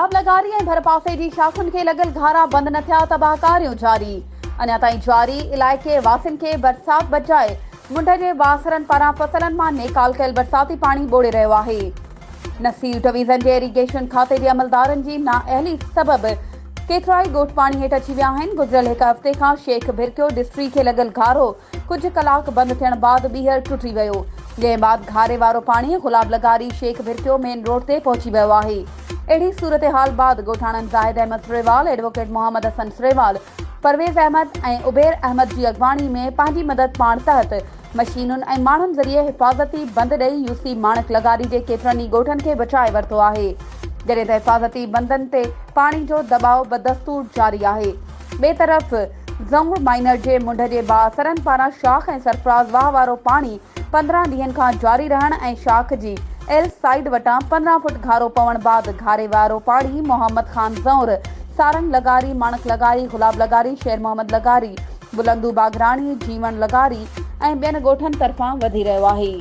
गुलाब लगारी ऐं भरपासे जी शाखुनि खे लगल घारा बंद न थिया, तबाहकारियूं जारी। अञा ताईं जारी इलाइक़े वासियुनि खे बरसात बचाए मुंड जे वासरनि पारां फसलनि मां नेकाल कयल बरसाती पाणी ॿोड़े रहियो आहे। नसीब डिवीज़न जे इरीगेशन खाते जे अमलदारनि जी नाअहली सबबि केतिराई ॻोठ पाणी हेठि अची विया आहिनि। गुज़िरियल हिकु हफ़्ते खां शेख भिरकियो डिस्ट्री खे लगल घारो कुझु कलाक बंदि थियण बैदि ॿीहर टुटी वियो, जंहिं बैदि घारे वारो पाणी गुलाब लगारी शेख भिरकियो मेन रोड ते पहुची वियो आहे। अहिड़ी सूरत-हाल बैदि ॻोठाणनि ज़ाहिद अहमद सुरेवाल, एडवोकेट मोहम्मद हसन सुरेवाल, परवेज़ अहमद ऐं उबेर अहमद जी अॻवानी में पंहिंजी मदद पाण तहत मशीनुनि ऐं माण्हुनि ज़रिए हिफ़ाज़ती बंद ॾेई यूसी माणक लगारी जे केतिरनि ई ॻोठनि खे बचाए वरितो आहे, जॾहिं त हिफ़ाज़ती बंदनि ते पाणी जो दबाव बदस्तूर जारी आहे। ॿिए तरफ़ ज़ंग माइनर जे मुंड जे बासरनि पारां शाख ऐं सरफराज़ वाह वारो पाणी 15 ॾींहनि खां जारी रहण ऐं शाख जी एल साइड वटां 15 फुट घारो पवण बैदि घारे वारो पाणी मोहम्मद खान ज़ौर, सारंग लगारी, माणक लगारी, गुलाब लगारी, शेर मोहम्मद लगारी, बुलंदू बागराणी, जीवन लगारी ऐं ॿियनि ॻोठनि तरफ़ां वधी रहियो आहे।